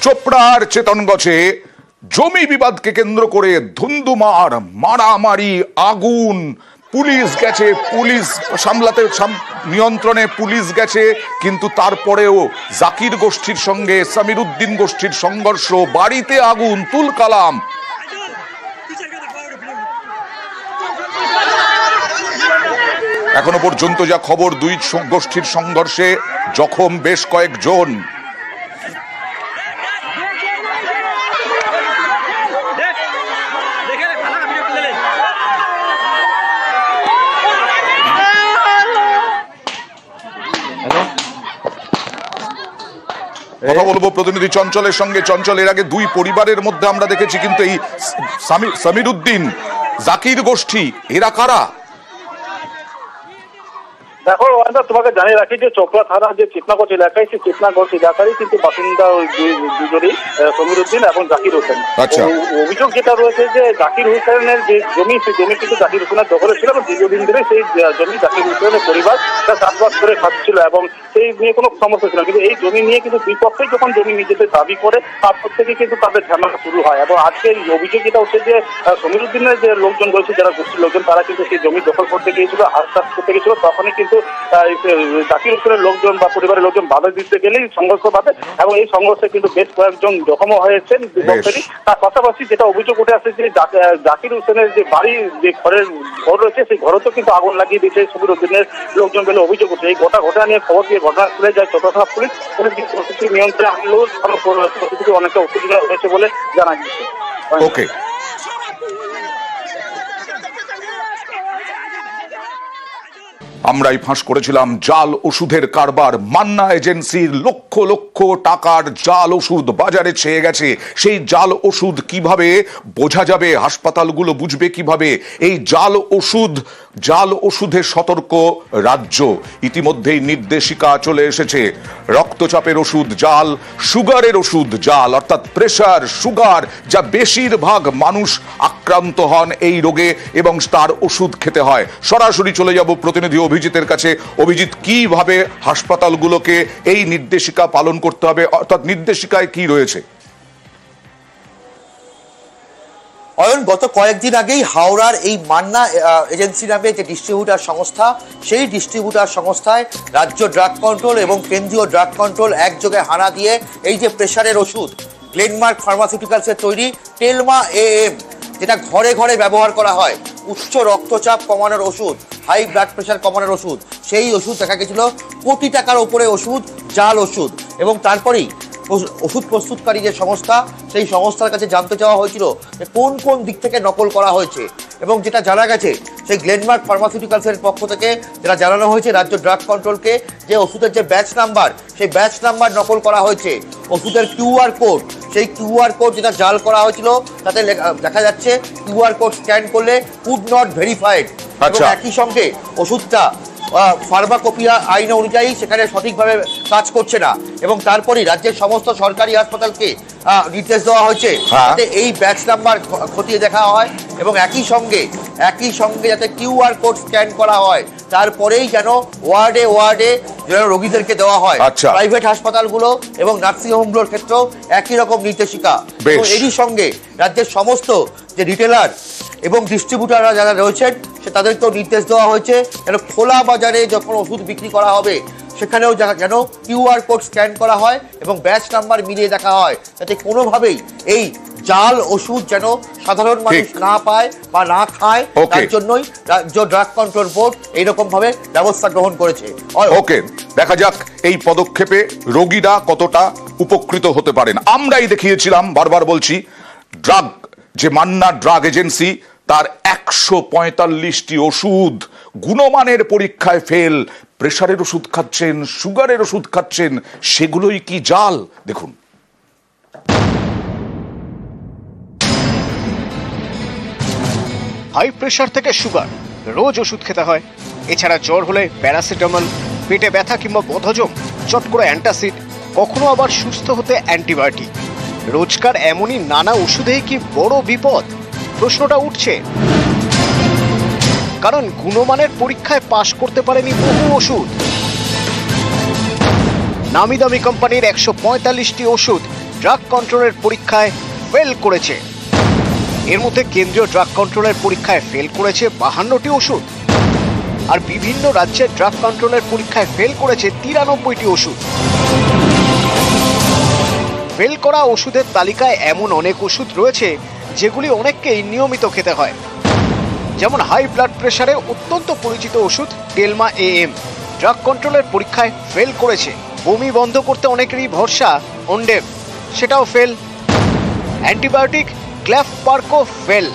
চোপড়ার চেতনগঞ্জে জমি বিবাদকে কেন্দ্র করে ধুন্ধুমার, মারামারি, আগুন। পুলিশ গেছে, পুলিশ সামলাতে, নিয়ন্ত্রণে পুলিশ গেছে, কিন্তু তারপরেও জাকির গোষ্ঠীর সঙ্গে সামির উদ্দিন গোষ্ঠীর সংঘর্ষ, বাড়িতে আগুন, তুলকালাম। এখনো পর্যন্ত যা খবর, দুই গোষ্ঠীর সংঘর্ষে জখম বেশ কয়েকজন। কথা বলবো প্রতিনিধি চঞ্চলের সঙ্গে। চঞ্চল, এর আগে দুই পরিবারের মধ্যে আমরা দেখেছি, কিন্তু এই সামির উদ্দিন জাকির গোষ্ঠী এরা কারা? দেখো, তোমাকে জানিয়ে রাখি যে চোপড়া থানা যে চিটনাগঞ্জ এলাকায়, সেই চিটনাগঞ্জ এলাকারই কিন্তু বাসিন্দা দুজনই, সমীর উদ্দিন এবং জাকির হোসেন। অভিযোগ যেটা রয়েছে যে জাকির হোসেনের যে জমি, সেই জমি কিন্তু জাকির হোসেনের দখলে ছিল এবং দীর্ঘদিন ধরে সেই জমি জাকির হোসেনের পরিবার চাষবাস করে খাচ্ছিল এবং সেই নিয়ে কোনো সমস্যা ছিল। কিন্তু এই জমি নিয়ে কিন্তু দুই পক্ষেই যখন জমি নিজেদের দাবি করে, তারপর থেকে কিন্তু তাদের ঝামেলা শুরু হয়। এবং আজকে অভিযোগ যেটা হচ্ছে যে সমীর উদ্দিনের যে লোকজন রয়েছে, যারা গোষ্ঠীর লোকজন, তারা কিন্তু সেই জমি দখল করতে গিয়েছিল, হাঁস করতে গিয়েছিল। তখনই কিন্তু জাকির হোসেনের লোকজন বা পরিবারের লোকজন বাধা দিতে গেলেই সংঘর্ষ বাধে এবং এই সংঘর্ষে কিন্তু বেশ কয়েকজন জখমও হয়েছেন দুপক্ষেরই। তার পাশাপাশি যেটা অভিযোগ উঠে আসছে যে জাকির হোসেনের যে বাড়ির যে ঘর রয়েছে, সেই ঘরেও কিন্তু আগুন লাগিয়ে দিয়েছে সমীর উদ্দিনের লোকজন বলে অভিযোগ উঠছে। এই ঘটনা নিয়ে খবর দিয়ে ঘটনাস্থলে যায় চোপড়া থানা পুলিশ। পরিস্থিতি নিয়ন্ত্রণে আনলেও পরিস্থিতি অনেকটা উত্তেজনা হয়েছে বলে জানা গেছে। ওকে, আমরাই ফাঁস করেছিলাম জাল ওষুধের কারবার। মান্না এজেন্সির লক্ষ লক্ষ টাকার জাল ওষুধ বাজারে ছেয়ে গেছে। সেই জাল ওষুধ কিভাবে বোঝা যাবে? হাসপাতালগুলো বুঝবে কিভাবে? এই জাল ওষুধে সতর্ক রাজ্য। ইতিমধ্যেই নির্দেশিকা চলে এসেছে। রক্তচাপের ওষুধ জাল, সুগারের ওষুধ জাল, অর্থাৎ প্রেসার, সুগার, যা বেশিরভাগ মানুষ আক্রান্ত হন এই রোগে এবং তার ওষুধ খেতে হয়। সরাসরি চলে যাব প্রতিনিধি অভিজিতের কাছে। অভিজিৎ, কিভাবে হাসপাতালগুলোকে এই নির্দেশিকা পালন করতে হবে, অর্থাৎ নির্দেশিকায় কি রয়েছে? অয়ন, গত কয়েকদিন আগেই হাওড়ার এই মান্না এজেন্সি নামে যে ডিস্ট্রিবিউটার সংস্থা, সেই ডিস্ট্রিবিউটার সংস্থায় রাজ্য ড্রাগ কন্ট্রোল এবং কেন্দ্রীয় ড্রাগ কন্ট্রোল একযোগে হানা দিয়ে এই যে প্রেসারের ওষুধ, গ্লেনমার্ক ফার্মাসিউটিক্যালসের তৈরি টেলমা AM, যেটা ঘরে ঘরে ব্যবহার করা হয়, উচ্চ রক্তচাপ কমানোর ওষুধ, হাই ব্লাড প্রেশার কমানোর ওষুধ, সেই ওষুধ দেখা গেছিল কোটি টাকার ওপরে ওষুধ, জাল ওষুধ। এবং তারপরেই ওষুধ প্রস্তুতকারী যে সংস্থা, সেই সংস্থার কাছে জানতে চাওয়া হয়েছিল যে কোন কোন দিক থেকে নকল করা হয়েছে। এবং যেটা জানা গেছে, সেই গ্লেনমার্ক ফার্মাসিউটিক্যালসের পক্ষ থেকে যেটা জানানো হয়েছে রাজ্য ড্রাগ কন্ট্রোলকে, যে ওষুধের যে ব্যাচ নাম্বার, সেই ব্যাচ নাম্বার নকল করা হয়েছে। ওষুধের QR কোড, সেই QR কোড যেটা জাল করা হয়েছিল, তাতে দেখা যাচ্ছে QR কোড স্ক্যান করলে কুড নট ভেরিফাইড। এবং একই সঙ্গে ওষুধটা ফার্মাকোপিয়া আইন অনুযায়ী সেখানে সঠিকভাবে কাজ করছে না। এবং তারপরেই রাজ্যের সমস্ত সরকারি হাসপাতালকে নির্দেশ দেওয়া হয়েছে যাতে এই ব্যাচ নাম্বার খতিয়ে দেখা হয় এবং একই সঙ্গে যাতে QR কোড স্ক্যান করা হয়, তারপরেই যেন ওয়ার্ডে যেন রোগীদেরকে দেওয়া হয়। প্রাইভেট হাসপাতালগুলো এবং নার্সিংহোমগুলোর ক্ষেত্রেও একই রকম নির্দেশিকা। এরই সঙ্গে রাজ্যের সমস্ত যে রিটেলার এবং ডিস্ট্রিবিউটাররা যারা রয়েছেন, তাদেরকেও নির্দেশ দেওয়া হয়েছে যেন খোলা বাজারে যখন ওষুধ বিক্রি করা হবে, সেখানেও যেন QR কোড স্ক্যান করা হয় এবং ব্যাচ নাম্বার মিলিয়ে দেখা হয়, যাতে কোনোভাবেই এই জাল ওষুধ যেন সাধারণ মানুষ না পায় বা না খায়। তার জন্যই রাজ্য ড্রাগ কন্ট্রোল বোর্ড এইরকম ভাবে ব্যবস্থা গ্রহণ করেছে। ওকে, দেখা যাক এই পদক্ষেপে রোগীরা কতটা উপকৃত হতে পারেন। আমরাই দেখিয়েছিলাম, বারবার বলছি, যে মান্না ড্রাগ এজেন্সি, তার 145টি ওষুধ গুণমানের পরীক্ষায় ফেল। প্রেসারের ওষুধ খাচ্ছেন, সুগারের ওষুধ খাচ্ছেন, সেগুলোই কি জাল? দেখুন। হাই প্রেসার থেকে সুগার, রোজ ওষুধ খেতে হয়। এছাড়া জ্বর হলে প্যারাসিটামল, পেটে ব্যথা কিংবা বদহজম, চট করে অ্যান্টাসিড, কখনো আবার সুস্থ হতে অ্যান্টিবায়োটিক। রোজকার এমনই নানা ওষুধেই কি বড় বিপদ? প্রশ্নটা উঠছে, কারণ গুণমানের পরীক্ষায় পাশ করতে পারেনি বহু ওষুধ। নামি দামি কোম্পানির 145টি ওষুধ ড্রাগ কন্ট্রোলের পরীক্ষায় ফেল করেছে। এর মধ্যে কেন্দ্রীয় ড্রাগ কন্ট্রোলের পরীক্ষায় ফেল করেছে 52টি ওষুধ, আর বিভিন্ন রাজ্যের ড্রাগ কন্ট্রোলের পরীক্ষায় ফেল করেছে 93টি ওষুধ। ফেল করা ওষুধের তালিকায় এমন অনেক ওষুধ রয়েছে যেগুলি অনেককেই নিয়মিত খেতে হয়। যেমন হাই ব্লাড প্রেশারে অত্যন্ত পরিচিত ওষুধ টেলমা AM ড্রাগ কন্ট্রোলের পরীক্ষায় ফেল করেছে। বমি বন্ধ করতে অনেকেরই ভরসা অন্ডেভ, সেটাও ফেল। অ্যান্টিবায়োটিক ক্ল্যাফপার্কও ফেল।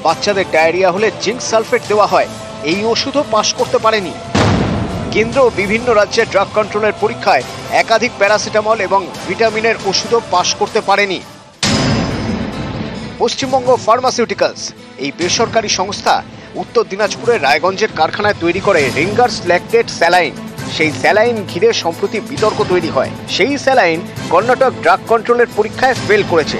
বাচ্চাদের ডায়রিয়া হলে জিঙ্ক সালফেট দেওয়া হয়, এই ওষুধও পাশ করতে পারেনি। কেন্দ্র বিভিন্ন রাজ্যের ড্রাগ কন্ট্রোলের পরীক্ষায় একাধিক প্যারাসিটামল এবং ভিটামিনের ওষুধও পাশ করতে পারেনি। পশ্চিমবঙ্গ ফার্মাসিউটিক্যালস এই বেসরকারি সংস্থা উত্তর দিনাজপুরের রায়গঞ্জের কারখানায় তৈরি করে রিঙ্গার্স ল্যাকটেট স্যালাইন। সেই স্যালাইন ঘিরে সম্প্রতি বিতর্ক তৈরি হয়। সেই স্যালাইন কর্ণাটক ড্রাগ কন্ট্রোলের পরীক্ষায় ফেল করেছে।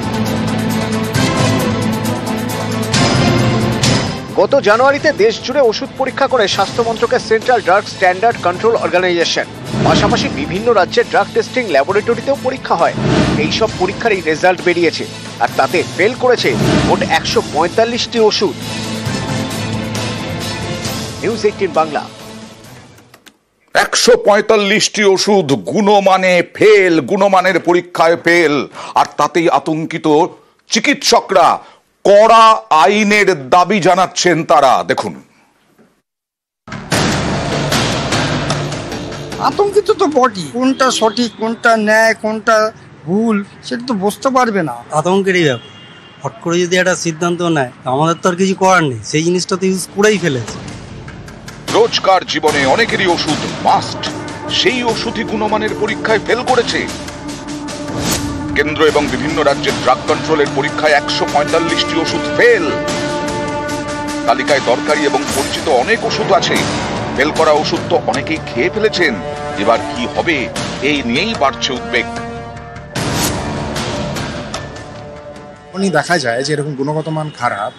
গত জানুয়ারিতে দেশ জুড়ে ওষুধ পরীক্ষা করে স্বাস্থ্য মন্ত্রকের central drug standard control organisation. পাশাপাশি বিভিন্ন রাজ্যের ড্রাগ টেস্টিং ল্যাবরেটরিতেও পরীক্ষা হয়। এইসব পরীক্ষারই রেজাল্ট বেরিয়েছে, আর তাতে ফেল করেছে মোট 145টি ওষুধ। নিউজ 18 বাংলা। 145টি ওষুধ গুণমানে ফেল, গুণমানের পরীক্ষায় ফেল, আর তাতেই আতঙ্কিত চিকিৎসকরা। কড়া আইনের দাবি জানাচ্ছেন তারা। দেখুন, আতঙ্কিত তো বডি, কোনটা সঠিক কোনটা ন্যায় কোনটা ভুল সেটা তো বুঝতে পারবে না। আতঙ্কেরই ব্যাপার। হট করে যদি একটা সিদ্ধান্ত নেয় আমাদের তো আর কিছু করার নেই, সেই জিনিসটা তো ইউজ করেই ফেলেছে। রোজকার জীবনে অনেকেরই ওষুধ মাস্ট, সেই ওষুধই গুণমানের পরীক্ষায় ফেল করেছে। কেন্দ্র এবং বিভিন্ন রাজ্যের ড্রাগ কন্ট্রোলের পরীক্ষায় 145টি ওষুধ ফেল। তালিকায় দরকারি এবং পরিচিত অনেক ওষুধ আছে। ফেল করা ওষুধ তো অনেকেই খেয়ে ফেলেছেন। এবার কি হবে, এই নিয়েই বাড়ছে উদ্বেগ। দেখা যায় যে এরকম গুণগত মান খারাপ,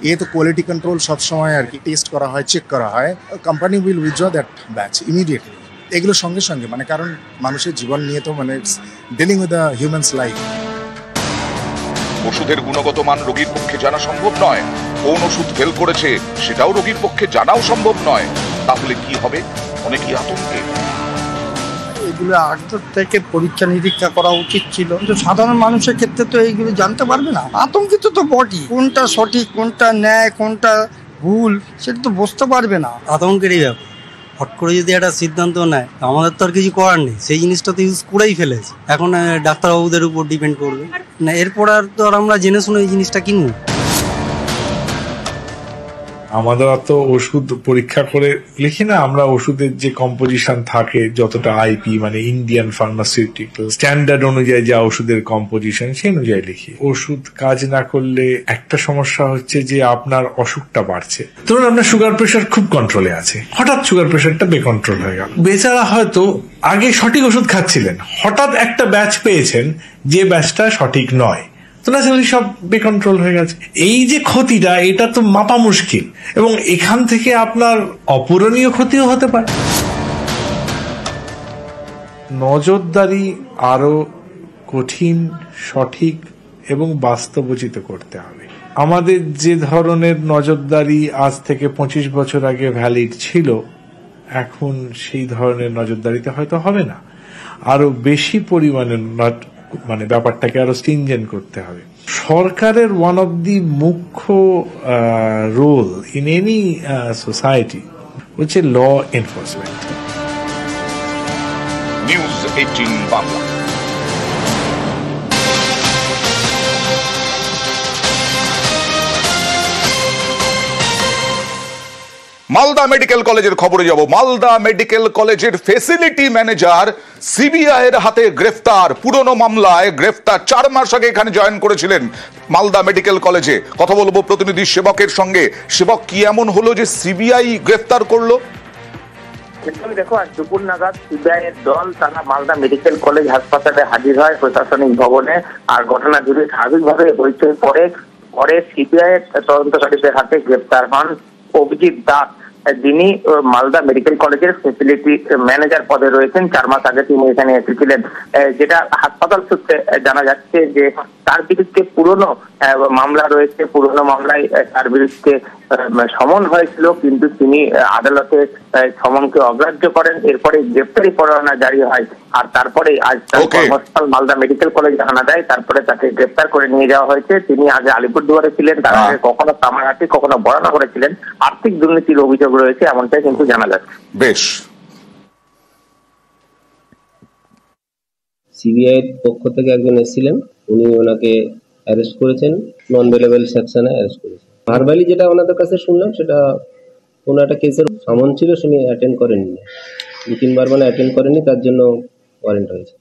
এ তো কোয়ালিটি কন্ট্রোল সবসময় আর কি টেস্ট করা হয়, চেক করা হয়। Company will withdraw that batch immediately. এগুলো সঙ্গে সঙ্গে কারণ মানুষের জীবন নিয়ে তো dealing with the humans life. ওষুধের গুণগত মান রোগীর পক্ষে জানা সম্ভব নয়, কোন ওষুধ ফেল করেছে সেটাও রোগীর পক্ষে জানাও সম্ভব নয়। তাহলে কি হবে, অনেকেই আতঙ্কে। এগুলো আগে থেকে পরীক্ষা নিরীক্ষা করা উচিত ছিল, কিন্তু সাধারণ মানুষের ক্ষেত্রে তো এইগুলো জানতে পারবে না। আতঙ্কিত তো বডি, কোনটা সঠিক কোনটা ন্যায় কোনটা ভুল সেটা তো বুঝতে পারবে না। আতঙ্কেরই ব্যাপার। হট করে যদি একটা সিদ্ধান্ত নেয় আমাদের তো আর কিছু করার নেই, সেই জিনিসটা তো ইউজ করেই ফেলেছে। এখন ডাক্তারবাবুদের উপর ডিপেন্ড করবে না, এরপর আর তো আর আমরা জেনে শুনে এই জিনিসটা কিনবো। আমাদের তো ওষুধ পরীক্ষা করে লিখি না, আমরা ওষুধের যে কম্পোজিশন থাকে, যতটা আইপি ইন্ডিয়ান ফার্মাসিউটিক্যাল স্ট্যান্ডার্ড অনুযায়ী যা ওষুধের কম্পোজিশন সেই অনুযায়ী লিখি। ওষুধ কাজ না করলে একটা সমস্যা হচ্ছে যে আপনার অসুখটা বাড়ছে। ধরুন আপনার সুগার প্রেশার খুব কন্ট্রোলে আছে, হঠাৎ সুগার প্রেশারটা বেকন্ট্রোল হয়ে গেল। বেচারা হয়তো আগে সঠিক ওষুধ খাচ্ছিলেন, হঠাৎ একটা ব্যাচ পেয়েছেন যে ব্যাচটা সঠিক নয়, তো ন্যাচারালি সব বেকন্ট্রোল হয়ে গেছে। এই যে ক্ষতিটা, এটা তো মাপা মুশকিল, এবং এখান থেকে আপনার অপূরণীয় ক্ষতিও হতে পারে। নজরদারি আরো কঠিন, সঠিক এবং বাস্তবোচিত করতে হবে। আমাদের যে ধরনের নজরদারি আজ থেকে 25 বছর আগে ভ্যালিড ছিল, এখন সেই ধরনের নজরদারিতে হয়তো হবে না। আরো বেশি পরিমাণে ব্যাপারটাকে আরো স্ট্রিনজেন্ট করতে হবে। সরকারের ওয়ান অফ দি মুখ্য রোল ইন এনি সোসাইটি হচ্ছে law enforcement. News 18 Bangla. Malda medical কলেজের খবরে যাব। মালদা মেডিকেল কলেজের ফেসিলিটি ম্যানেজার সিবিআই এর হাতে গ্রেফতার। পুরনো মামলায় গ্রেফতার, 4 মাস আগে এখানে জয়েন করেছিলেন মালদা মেডিকেল কলেজে। কথা বলবো প্রতিনিধি সেবকের সঙ্গে। সেবক, কি এমন হলো যে সিবিআই গ্রেফতার করলো? দেখো, আজ দুপুর নাগাদ সিবিআই এর দল তারা মালদা মেডিকেল কলেজ হাসপাতালে হাজির হয় প্রশাসনিক ভবনে। আর ঘটনা জুড়ে স্বাভাবিকভাবে হইচই পরে সিবিআই এর তদন্তকারীদের হাতে গ্রেফতার হন অভিজিৎ দাস। যিনি মালদা মেডিকেল কলেজের ফেসিলিটি ম্যানেজার পদে রয়েছেন। 4 মাস আগে তিনি এখানে এসেছিলেন। যেটা হাসপাতাল সূত্রে জানা যাচ্ছে যে তার বিরুদ্ধে পুরনো মামলা রয়েছে, পুরনো মামলায় তার বিরুদ্ধে সমন হয়েছিল, কিন্তু তিনি আদালতে সমনকে অগ্রাহ্য করেন। এরপরে গ্রেপ্তারি পরোয়ানা জারি হয়, আর তারপরে আজ কর্মস্থল মালদা মেডিকেল কলেজে হানা দেয়। তারপরে তাকে গ্রেপ্তার করে নিয়ে যাওয়া হয়েছে। তিনি আগে আলিপুরদুয়ারে ছিলেন, তার আগে কখনো কামারহাটি, কখনো বরানগরে ছিলেন। আর্থিক দুর্নীতির অভিযোগ রয়েছে, এমনটাই কিন্তু জানা যাচ্ছে। বেশ, সিবিআই এর পক্ষ থেকে একজন এসেছিলেন, উনি ওনাকে অ্যারেস্ট করেছেন, নন বেলেবল সেকশনে অ্যারেস্ট করেছেন। ভার্বালি যেটা ওনাদের কাছে শুনলাম, সেটা কোনো একটা কেসের সামন ছিল, তিনি অ্যাটেন্ড করেননি, 2-3 বার মানে অ্যাটেন্ড করেননি, তার জন্য ওয়ারেন্ট হয়েছে।